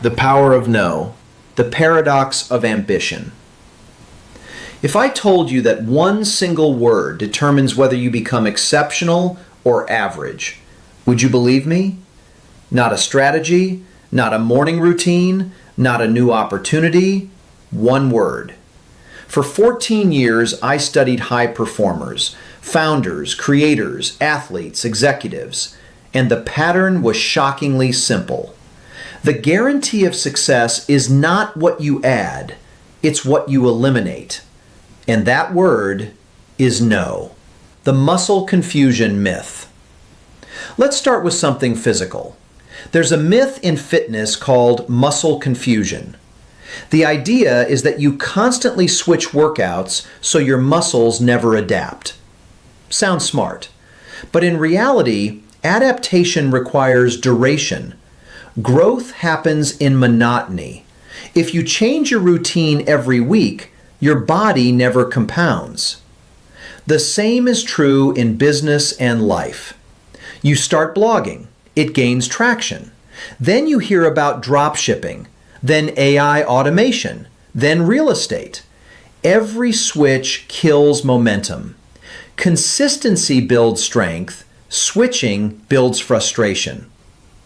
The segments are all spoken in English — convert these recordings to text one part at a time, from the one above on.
The power of no. The paradox of ambition. If I told you that one single word determines whether you become exceptional or average, would you believe me? Not a strategy, not a morning routine, not a new opportunity, one word. For 14 years, I studied high performers, founders, creators, athletes, executives, and the pattern was shockingly simple. The guarantee of success is not what you add, it's what you eliminate. And that word is no. The muscle confusion myth. Let's start with something physical. There's a myth in fitness called muscle confusion. The idea is that you constantly switch workouts so your muscles never adapt. Sounds smart. But in reality, adaptation requires duration. Growth happens in monotony. If you change your routine every week, your body never compounds. The same is true in business and life. You start blogging. It gains traction. Then you hear about drop shipping, then AI automation, then real estate. Every switch kills momentum. Consistency builds strength. Switching builds frustration.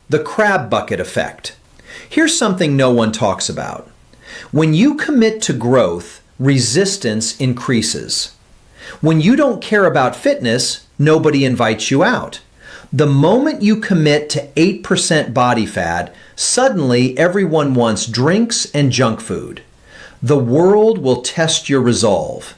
The crab bucket effect. Here's something no one talks about. When you commit to growth, resistance increases. When you don't care about fitness, nobody invites you out. The moment you commit to 8% body fat, suddenly everyone wants drinks and junk food. The world will test your resolve.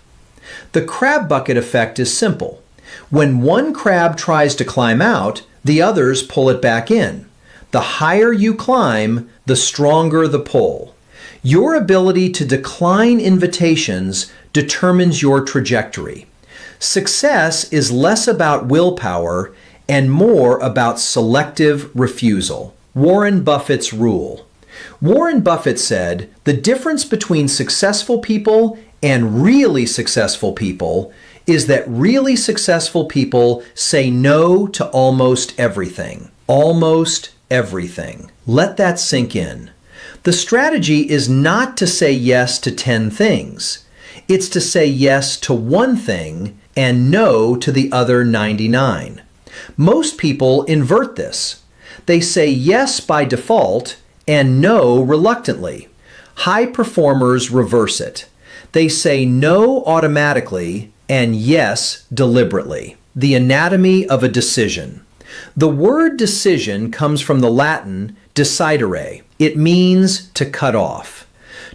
The crab bucket effect is simple. When one crab tries to climb out, the others pull it back in. The higher you climb, the stronger the pull. Your ability to decline invitations determines your trajectory. Success is less about willpower and more about selective refusal. Warren Buffett's rule. Warren Buffett said, "The difference between successful people and really successful people is that really successful people say no to almost everything." Almost everything. Let that sink in. The strategy is not to say yes to 10 things. It's to say yes to one thing and no to the other 99. Most people invert this. They say yes by default and no reluctantly. High performers reverse it. They say no automatically and yes deliberately. The anatomy of a decision. The word decision comes from the Latin decidere. It means to cut off.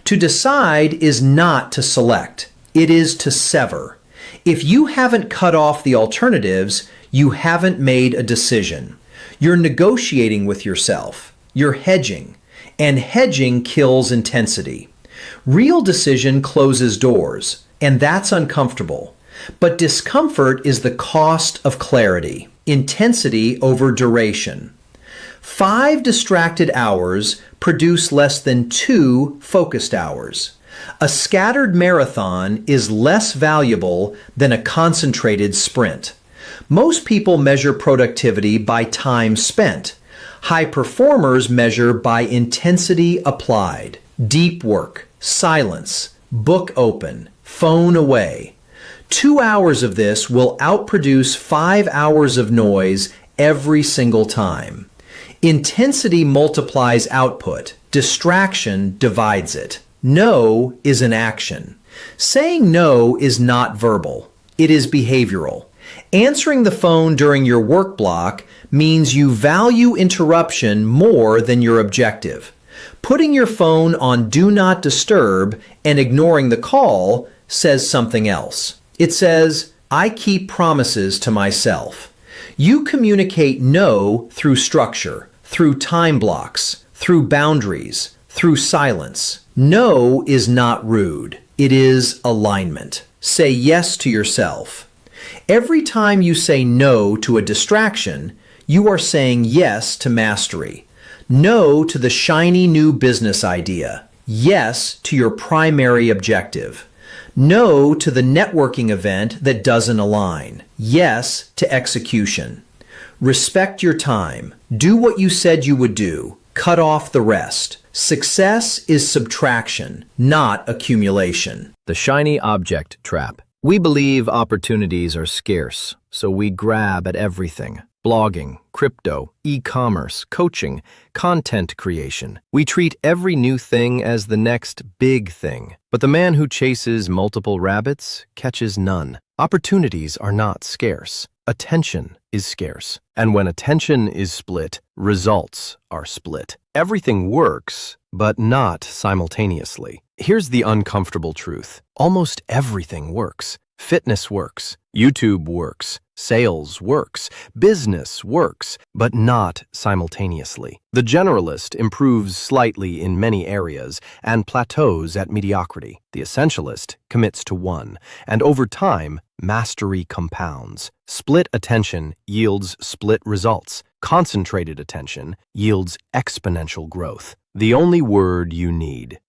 To decide is not to select. It is to sever. If you haven't cut off the alternatives, you haven't made a decision. You're negotiating with yourself. You're hedging. And hedging kills intensity. Real decision closes doors, and that's uncomfortable. But discomfort is the cost of clarity. Intensity over duration. 5 distracted hours produce less than 2 focused hours. A scattered marathon is less valuable than a concentrated sprint. Most people measure productivity by time spent. High performers measure by intensity applied. Deep work, silence, book open, phone away. 2 hours of this will outproduce 5 hours of noise every single time. Intensity multiplies output. Distraction divides it. No is an action. Saying no is not verbal. It is behavioral. Answering the phone during your work block means you value interruption more than your objective. Putting your phone on Do Not Disturb and ignoring the call says something else. It says, I keep promises to myself. You communicate no through structure, through time blocks, through boundaries, through silence. No is not rude. It is alignment. Say yes to yourself. Every time you say no to a distraction, you are saying yes to mastery. No to the shiny new business idea. Yes to your primary objective. No to the networking event that doesn't align. Yes to execution. Respect your time. Do what you said you would do. Cut off the rest. Success is subtraction, not accumulation. The shiny object trap. We believe opportunities are scarce, so we grab at everything. Blogging, crypto, e-commerce, coaching, content creation. We treat every new thing as the next big thing. But the man who chases multiple rabbits catches none. Opportunities are not scarce. Attention is scarce. And when attention is split, results are split. Everything works, but not simultaneously. Here's the uncomfortable truth. Almost everything works. Fitness works. YouTube works. Sales works. Business works, but not simultaneously. The generalist improves slightly in many areas and plateaus at mediocrity. The essentialist commits to one, and over time, mastery compounds. Split attention yields split results. Concentrated attention yields exponential growth. The only word you need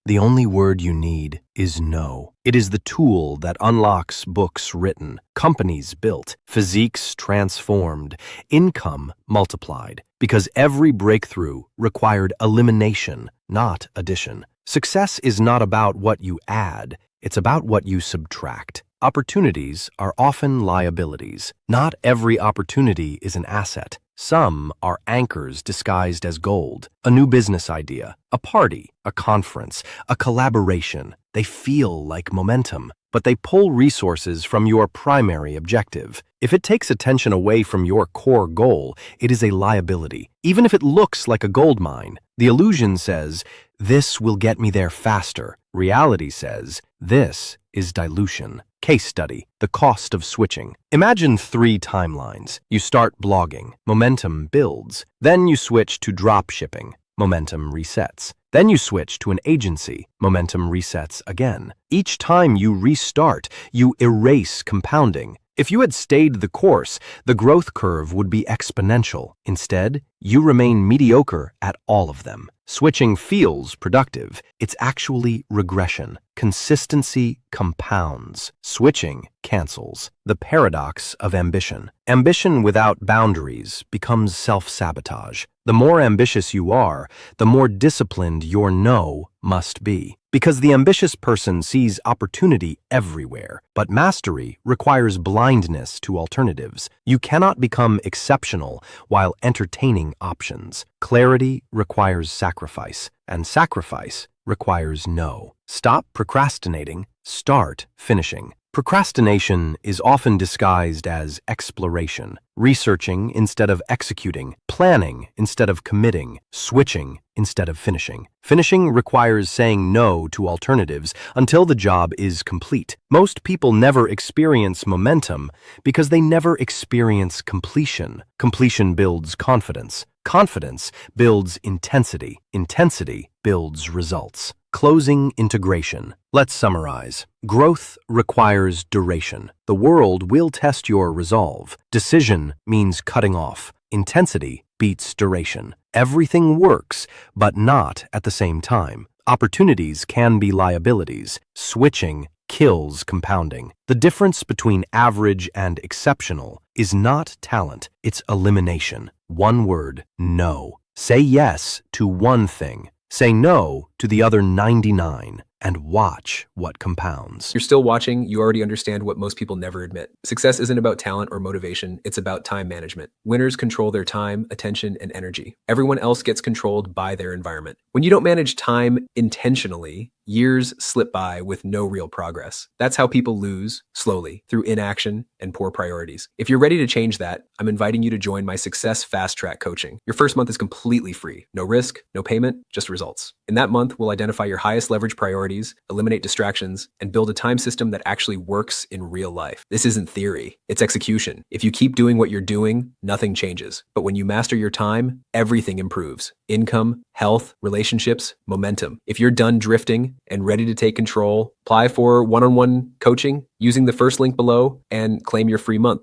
is no. It is the tool that unlocks books written, companies built, physiques transformed, income multiplied, because every breakthrough required elimination, not addition. Success is not about what you add, it's about what you subtract. Opportunities are often liabilities. Not every opportunity is an asset. Some are anchors disguised as gold. A new business idea, a party, a conference, a collaboration. They feel like momentum, but they pull resources from your primary objective. If it takes attention away from your core goal, it is a liability. Even if it looks like a gold mine, the illusion says, this will get me there faster. Reality says, this is dilution. Case study, the cost of switching. Imagine 3 timelines. You start blogging, momentum builds. Then you switch to drop shipping, momentum resets. Then you switch to an agency, momentum resets again. Each time you restart, you erase compounding. If you had stayed the course, the growth curve would be exponential. Instead, you remain mediocre at all of them. Switching feels productive. It's actually regression. Consistency compounds. Switching cancels. The paradox of ambition. Ambition without boundaries becomes self-sabotage. The more ambitious you are, the more disciplined your no must be. Because the ambitious person sees opportunity everywhere, but mastery requires blindness to alternatives. You cannot become exceptional while entertaining options. Clarity requires sacrifice, and sacrifice requires no. Stop procrastinating, start finishing. Procrastination is often disguised as exploration, researching instead of executing, planning instead of committing, switching instead of finishing. Finishing requires saying no to alternatives until the job is complete. Most people never experience momentum because they never experience completion. Completion builds confidence. Confidence builds intensity. Intensity builds results. Closing integration. Let's summarize. Growth requires duration. The world will test your resolve. Decision means cutting off. Intensity beats duration. Everything works, but not at the same time. Opportunities can be liabilities. Switching kills compounding. The difference between average and exceptional is not talent, it's elimination. One word, no. Say yes to one thing. Say no to the other 99 and watch what compounds. You're still watching, you already understand what most people never admit. Success isn't about talent or motivation, it's about time management. Winners control their time, attention, and energy. Everyone else gets controlled by their environment. When you don't manage time intentionally, years slip by with no real progress. That's how people lose, slowly, through inaction and poor priorities. If you're ready to change that, I'm inviting you to join my Success Fast Track coaching. Your first month is completely free. No risk, no payment, just results. In that month, we'll identify your highest leverage priorities, eliminate distractions, and build a time system that actually works in real life. This isn't theory, it's execution. If you keep doing what you're doing, nothing changes. But when you master your time, everything improves. Income, health, relationships, momentum. If you're done drifting and ready to take control, apply for one-on-one coaching using the first link below and claim your free month.